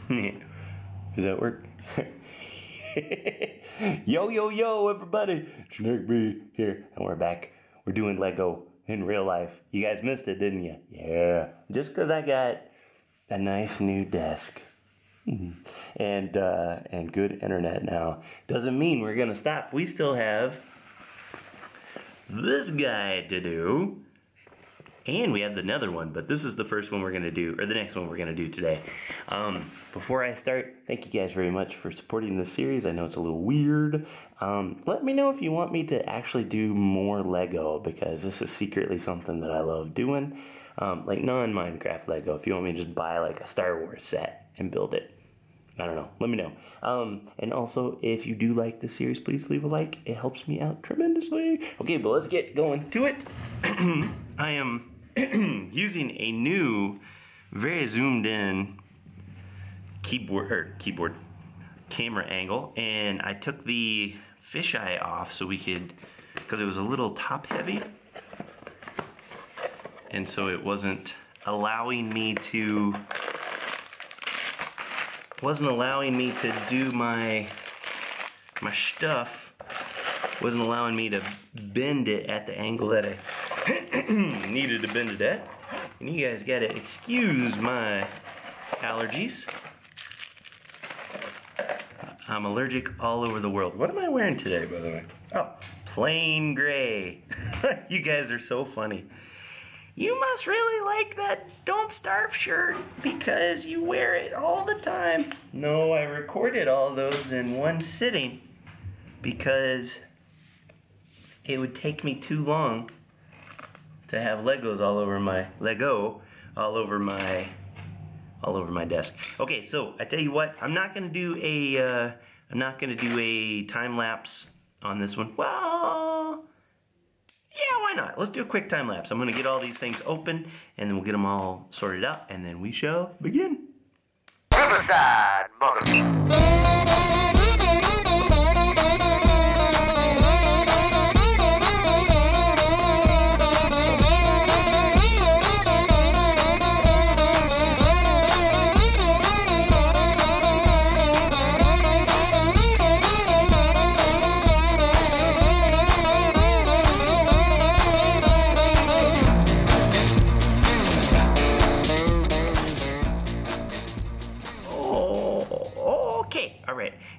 Does that work? Yo, everybody. Generikb here, and we're back. We're doing Lego in real life. You guys missed it, didn't you? Yeah. Just because I got a nice new desk and good internet now doesn't mean we're going to stop. We still have this guy to do. And we have another one, but this is the first one we're going to do, or the next one we're going to do today. Before I start, thank you guys very much for supporting this series. I know it's a little weird. Let me know if you want me to actually do more Lego, because this is secretly something that I love doing. Like non-Minecraft Lego, if you want me to just buy like a Star Wars set and build it. I don't know. Let me know. And also, if you do like this series, please leave a like. It helps me out tremendously. Okay, but let's get going to it. I am using a new, very zoomed in keyboard camera angle, and I took the fisheye off so we could, because it was a little top heavy, and so it wasn't allowing me to do my stuff, wasn't allowing me to bend it at the angle that I needed to bend it at. And you guys gotta excuse my allergies. I'm allergic all over the world. What am I wearing today, by the way? Oh, plain gray. You guys are so funny. You must really like that Don't Starve shirt because you wear it all the time. No, I recorded all those in one sitting because it would take me too long to have Legos all over my desk. Okay, so I tell you what, I'm not gonna do a time lapse on this one. Well, yeah, why not? Let's do a quick time lapse. I'm gonna get all these things open, and then we'll get them all sorted out, and then we shall begin. Riverside, mother.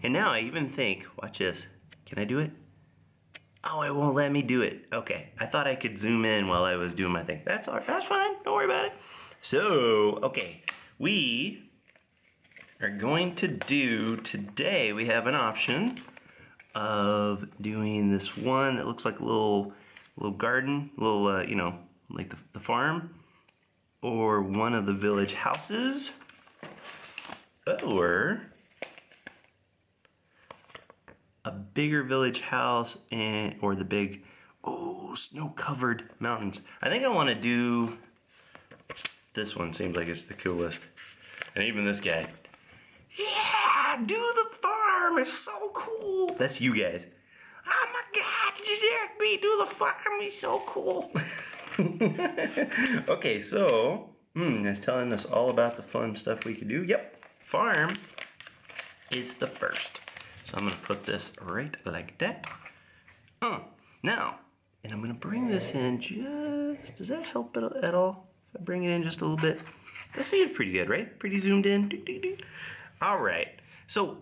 And now I even think, watch this, can I do it? Oh, it won't let me do it. Okay, I thought I could zoom in while I was doing my thing. That's all right, that's fine, don't worry about it. So, okay, we are going to do, today we have an option of doing this one that looks like a little garden, little, you know, like the farm, or one of the village houses, or a bigger village house, or the big, snow-covered mountains. I think I want to do this one. Seems like it's the coolest. And even this guy. Yeah, do the farm. It's so cool. That's you guys. Oh my God, Generikb, do the farm. He's so cool. Okay, so it's telling us all about the fun stuff we could do. Yep, farm is the first. So I'm gonna put this right like that. Now, and I'm gonna bring this in just, does that help at all? If I bring it in just a little bit? That seems pretty good, right? Pretty zoomed in. All right, so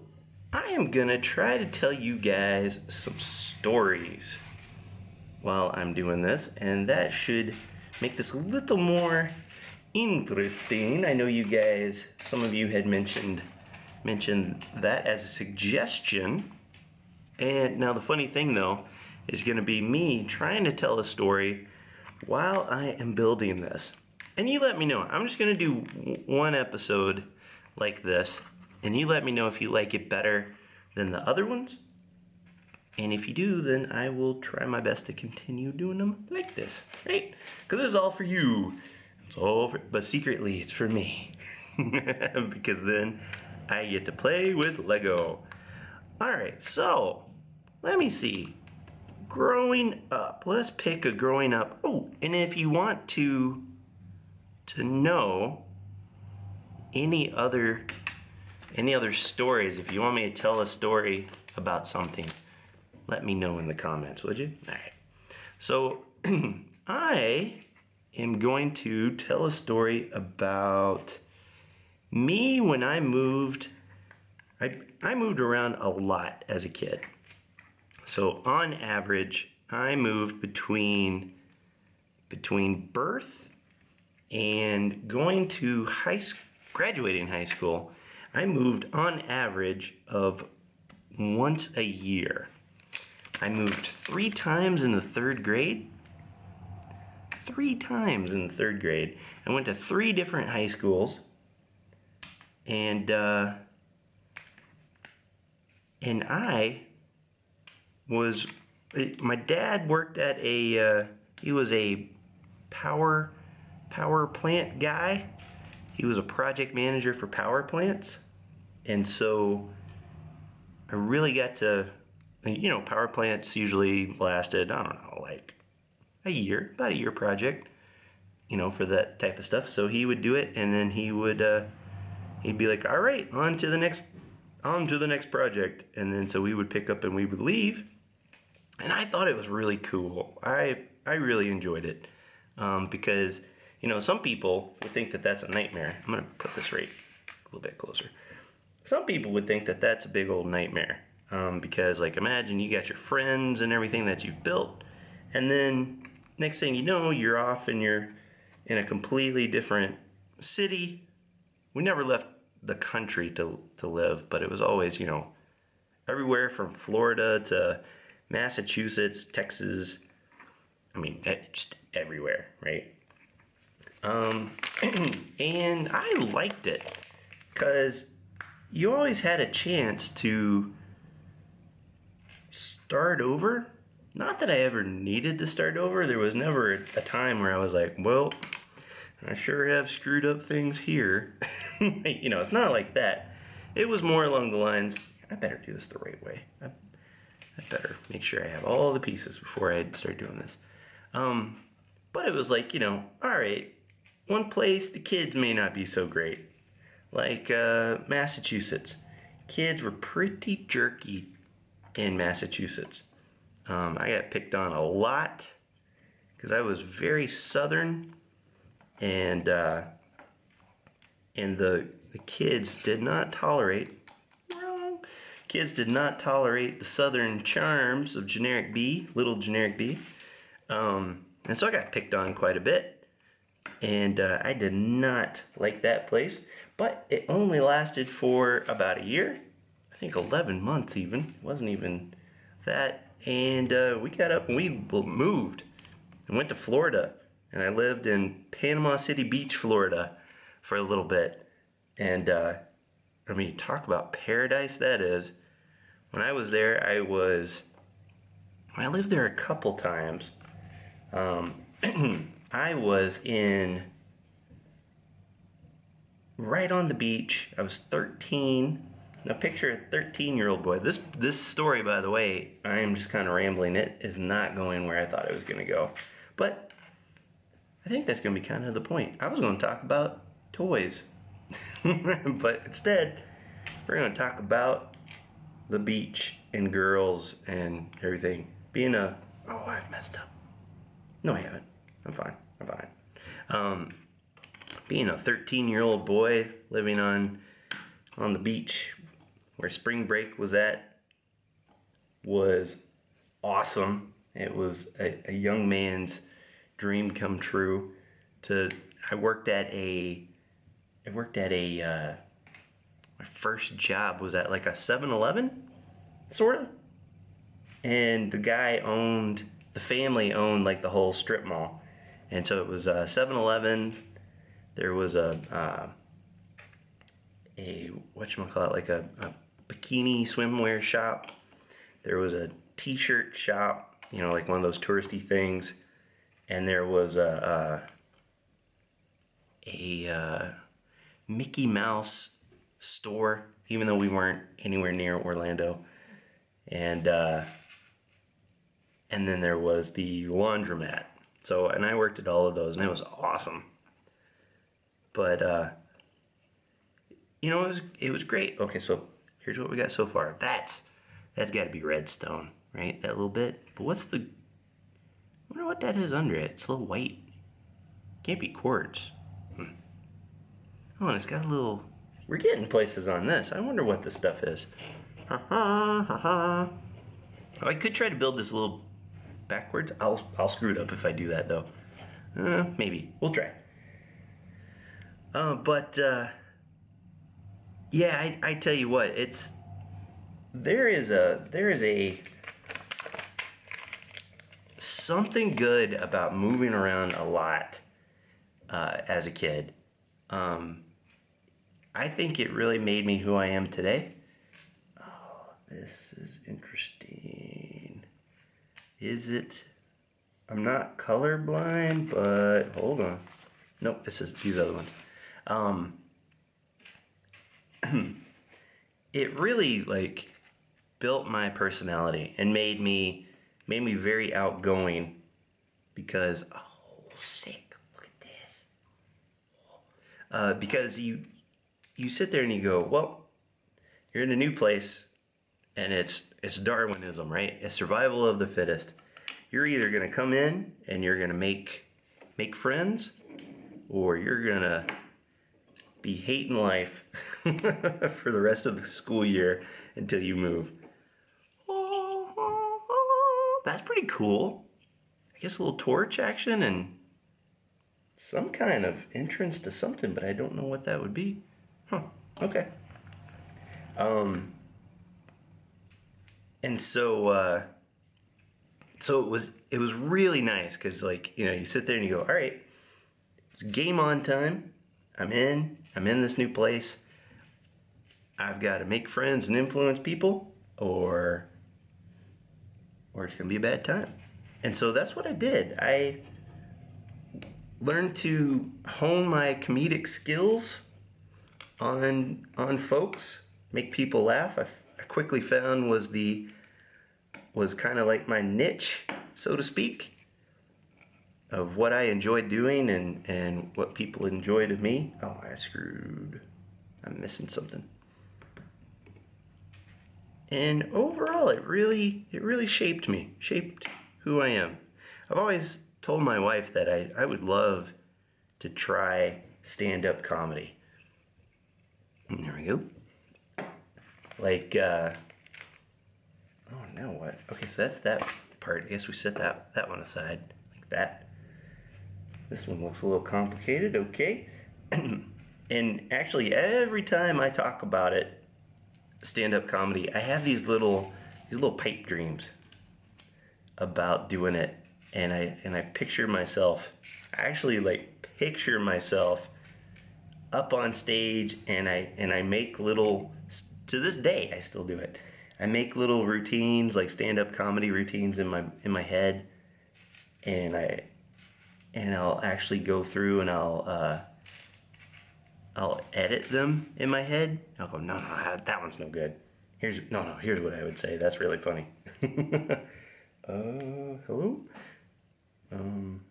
I am gonna try to tell you guys some stories while I'm doing this, and that should make this a little more interesting. I know you guys, some of you had mentioned that as a suggestion. And now the funny thing though is going to be me trying to tell a story while I am building this. And you let me know. I'm just going to do one episode like this, and you let me know if you like it better than the other ones. And if you do, then I will try my best to continue doing them like this, right? Because this is all for you. It's all for, but secretly it's for me. Because then I get to play with Lego. Alright, so let me see. Growing up. Let's pick a growing up. Oh, and if you want to know any other Any other stories? If you want me to tell a story about something, let me know in the comments, would you? All right. So I am going to tell a story about me when I moved. I moved around a lot as a kid. So on average, I moved between birth and going to graduating high school. I moved on average of once a year. I moved 3 times in the 3rd grade. 3 times in the 3rd grade. I went to 3 different high schools. And my dad worked at he was a power plant guy. He was a project manager for power plants. And so I really got to, power plants usually lasted, I don't know, like a year, about a year project, for that type of stuff. So he would do it, and then he'd be like, all right, on to the next project. And then so we would pick up and we would leave. And I thought it was really cool. I really enjoyed it. Because, some people would think that that's a nightmare. I'm going to put this right a little bit closer. Some people would think that that's a big old nightmare. Because, like, imagine you got your friends and everything that you've built. And then, next thing you know, you're off and you're in a completely different city. We never left the country to live, but it was always, everywhere from Florida to Massachusetts, Texas. I mean, just everywhere, right? And I liked it because you always had a chance to start over. Not that I ever needed to start over. There was never a time where I was like, well, I sure have screwed up things here. It's not like that. It was more along the lines, I better do this the right way. I better make sure I have all the pieces before I start doing this. But it was like, all right, one place the kids may not be so great. Like Massachusetts. Kids were pretty jerky in Massachusetts. I got picked on a lot because I was very southern, and the kids did not tolerate the southern charms of Generikb, little Generikb. And so I got picked on quite a bit, and I did not like that place, but it only lasted for about a year. I think 11 months even. It wasn't even that. And we got up and we moved and went to Florida. And I lived in Panama City Beach, Florida for a little bit. And talk about paradise that is. When I was there, I lived there a couple times. I was right on the beach. I was 13. Now picture a 13-year-old boy. This story, by the way, I am just kind of rambling. It is not going where I thought it was going to go. But I think that's going to be kind of the point. I was going to talk about toys. But instead, we're going to talk about the beach and girls and everything. Oh, I've messed up. No, I haven't. I'm fine. Being a 13-year-old boy living on the beach where spring break was at was awesome. It was a young man's dream come true. My first job was at like a 7-Eleven, sort of. And the family owned like the whole strip mall. And so it was a 7-Eleven. There was a bikini swimwear shop. There was a t-shirt shop, like one of those touristy things. And there was a Mickey Mouse store, even though we weren't anywhere near Orlando. And then there was the laundromat. And I worked at all of those, and it was awesome. But you know, it was great. Okay, so here's what we got so far. That's got to be redstone, right? That little bit. But what's the? I wonder what that is under it. It's a little white. Can't be quartz. Oh, and it's got a little. We're getting places on this. I wonder what this stuff is. Oh, I could try to build this a little backwards. I'll screw it up if I do that though. Maybe we'll try. Yeah, I tell you what, there is a something good about moving around a lot as a kid. I think it really made me who I am today. Oh, this is interesting. Is it? I'm not colorblind, but hold on. Nope, this is these other ones. It really like built my personality and made me very outgoing because sick. Look at this. Because you sit there and you go, well, you're in a new place and it's Darwinism, right? It's survival of the fittest. You're either gonna come in and you're gonna make friends, or you're gonna be hating life for the rest of the school year until you move. That's pretty cool. I guess a little torch action and some kind of entrance to something, but I don't know what that would be. Huh, okay. And so it was really nice because, like, you know, you sit there and you go, all right, it's game on time. I'm in this new place. I've got to make friends and influence people, or it's gonna be a bad time. And so that's what I did. I learned to hone my comedic skills on folks, make people laugh. I quickly found was kind of like my niche, so to speak, of what I enjoyed doing and what people enjoyed of me. Oh, I'm missing something. And overall, it really shaped me, shaped who I am. I've always told my wife that I would love to try stand-up comedy. And there we go. Like, oh, now what? Okay, so that's that part. I guess we set that one aside, like that. This one looks a little complicated, okay. And actually, every time I talk about it, stand-up comedy, I have these little pipe dreams about doing it, and I picture myself. I actually like picture myself up on stage, and I make little. To this day, I still do it. I make little routines, like stand-up comedy routines in my head, and I'll actually go through and I'll edit them in my head. I'll go, no, that one's no good. Here's what I would say. That's really funny. Hello?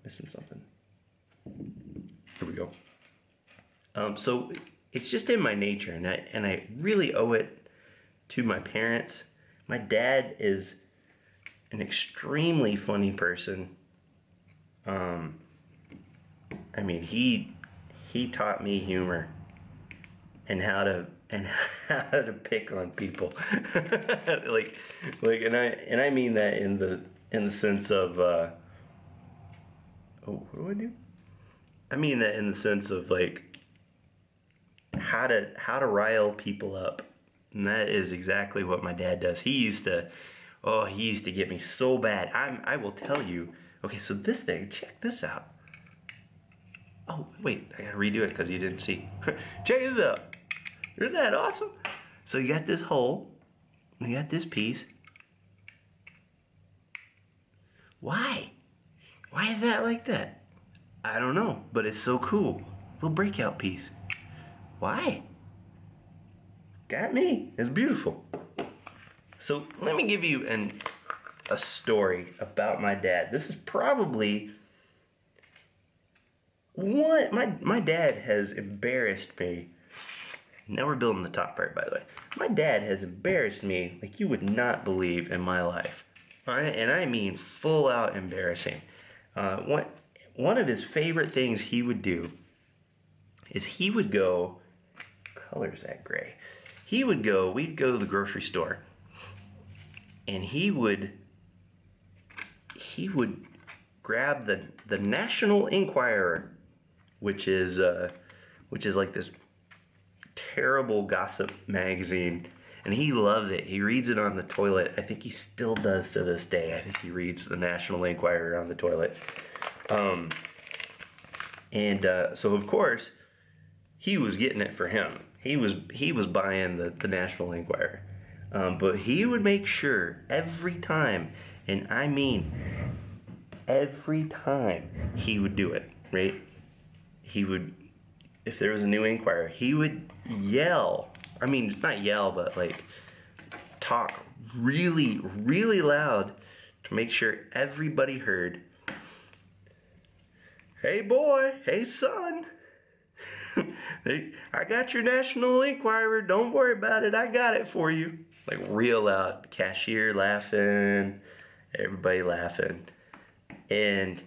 Missing something. Here we go. So it's just in my nature, and I really owe it to my parents. My dad is an extremely funny person. I mean, he taught me humor and how to pick on people. like and I mean that in the sense of what do I do? I mean that in the sense of like how to rile people up. And that is exactly what my dad does. He used to get me so bad. I will tell you. Okay, so this thing, check this out. Oh, wait, I gotta redo it because you didn't see. Check this out. Isn't that awesome? So you got this hole, and you got this piece. Why? Why is that like that? I don't know, but it's so cool. Little breakout piece. Why? Got me. It's beautiful. So let me give you a story about my dad. This is probably my dad has embarrassed me Now we're building the top part, by the way. My dad has embarrassed me like you would not believe in my life. And I mean full out embarrassing. One of his favorite things he would do is he would go, color's that gray? We'd go to the grocery store, and he would grab the National Enquirer, which is like this terrible gossip magazine, and he loves it. He reads it on the toilet. I think he still does to this day. I think he reads the National Enquirer on the toilet. So of course he was getting it for him. He was buying the National Enquirer. But he would make sure every time, and I mean every time he would do it, right? He would, if there was a new Enquirer, he would yell. I mean, not yell, but like talk really, really loud to make sure everybody heard. Hey boy, hey son, I got your National Enquirer, don't worry about it, I got it for you. Like real loud, cashier laughing, everybody laughing. And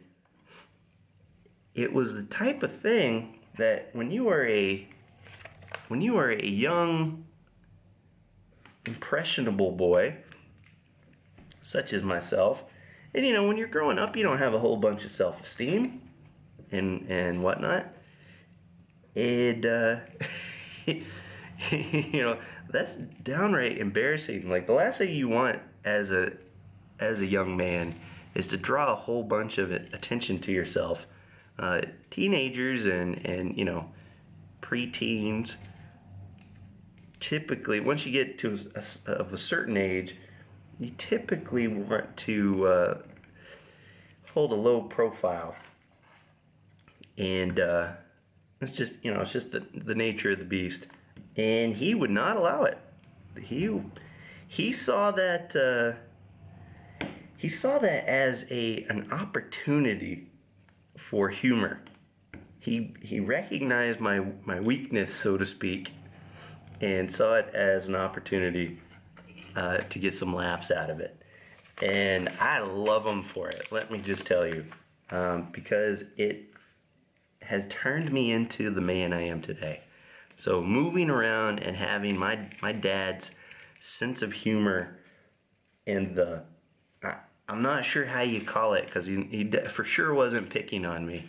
it was the type of thing that when you are a young, impressionable boy, such as myself, and you know, when you're growing up, you don't have a whole bunch of self-esteem and whatnot. And you know, that's downright embarrassing. Like the last thing you want as a young man is to draw a whole bunch of attention to yourself. Teenagers and you know, preteens, typically once you get to a certain age, you typically want to hold a low profile, and it's just, you know, it's just the nature of the beast. And he would not allow it. He saw that as an opportunity for humor. He recognized my weakness, so to speak, and saw it as an opportunity to get some laughs out of it. And I love him for it, let me just tell you, because it has turned me into the man I am today. So moving around and having my dad's sense of humor and I'm not sure how you call it, because he for sure wasn't picking on me,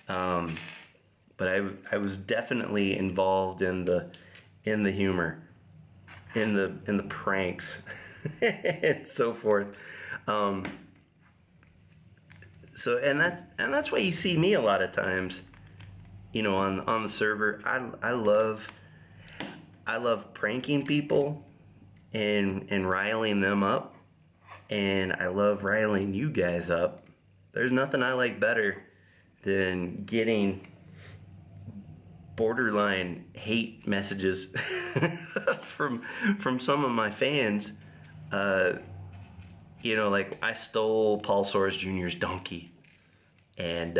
but I was definitely involved in the humor, in the pranks, and so forth. So and that's why you see me a lot of times, you know, on the server. I love pranking people and riling them up, and I love riling you guys up. There's nothing I like better than getting borderline hate messages from some of my fans. You know, like I stole Paul Soares Jr.'s donkey, and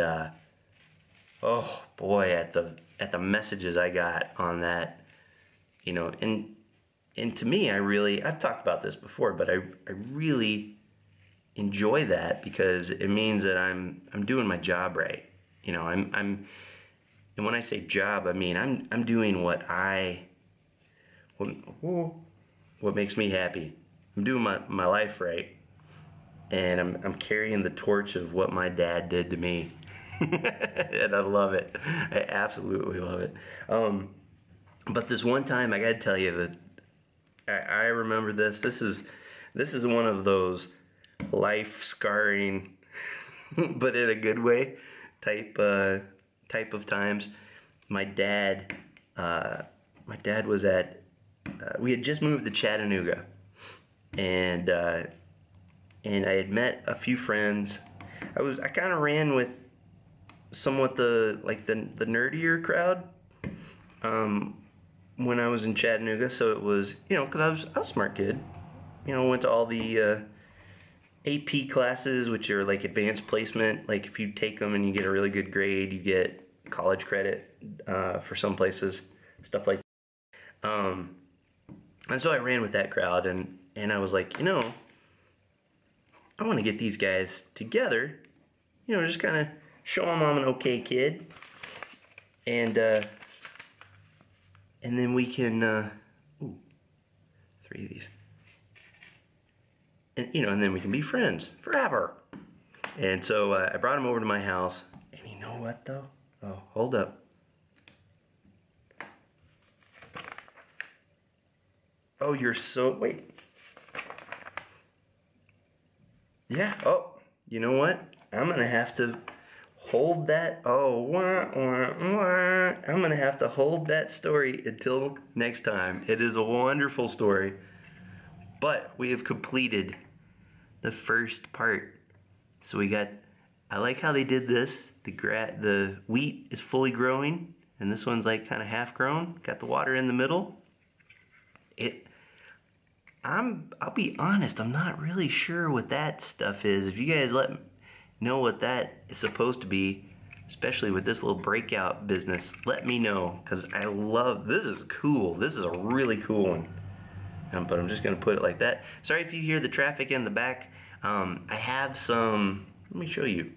oh boy, at the messages I got on that, you know, and to me, I've talked about this before, but I really enjoy that, because it means that I'm doing my job right. You know, and when I say job, I mean I'm doing what makes me happy. I'm doing my life right, and I'm carrying the torch of what my dad did to me. And I love it. I absolutely love it. But this one time, I gotta tell you that I remember this. This is one of those life scarring, but in a good way, type of times. My dad was at. We had just moved to Chattanooga, and I had met a few friends. I kind of ran with somewhat the nerdier crowd when I was in Chattanooga. So it was, you know, because I was a smart kid. You know, went to all the AP classes, which are like advanced placement. Like if you take them and you get a really good grade, you get college credit for some places, stuff like that. And so I ran with that crowd, and I was like, you know, I want to get these guys together, you know, just kind of show them I'm an okay kid, and then we can, ooh, 3 of these, and you know, and then we can be friends forever. And so I brought them over to my house, and you know what though? Oh, hold up. Oh, you're so, wait. Yeah, oh, you know what? I'm gonna have to hold that, oh, wah, wah, wah. I'm gonna have to hold that story until next time. It is a wonderful story, but we have completed the first part. So we got, I like how they did this. The wheat is fully growing, and this one's like kind of half grown. Got the water in the middle. I'll be honest, I'm not really sure what that stuff is. If you guys let me know what that is supposed to be, especially with this little breakout business, let me know, because I love, this is cool. This is a really cool one. But I'm just gonna put it like that. Sorry if you hear the traffic in the back. I have some, let me show you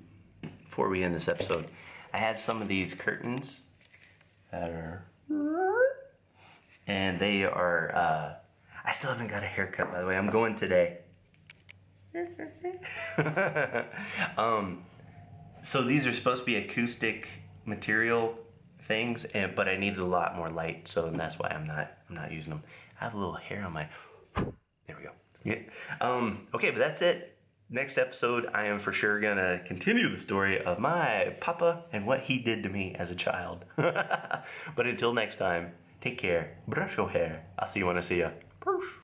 before we end this episode. I have some of these curtains that are, and they are, I still haven't got a haircut, by the way. I'm going today. So these are supposed to be acoustic material things, but I needed a lot more light, so that's why I'm not using them. I have a little hair on my. There we go. Yeah. Okay, but that's it. Next episode, I am for sure gonna continue the story of my papa and what he did to me as a child. But until next time, take care. Brush your hair. I'll see you when I see ya. Brush.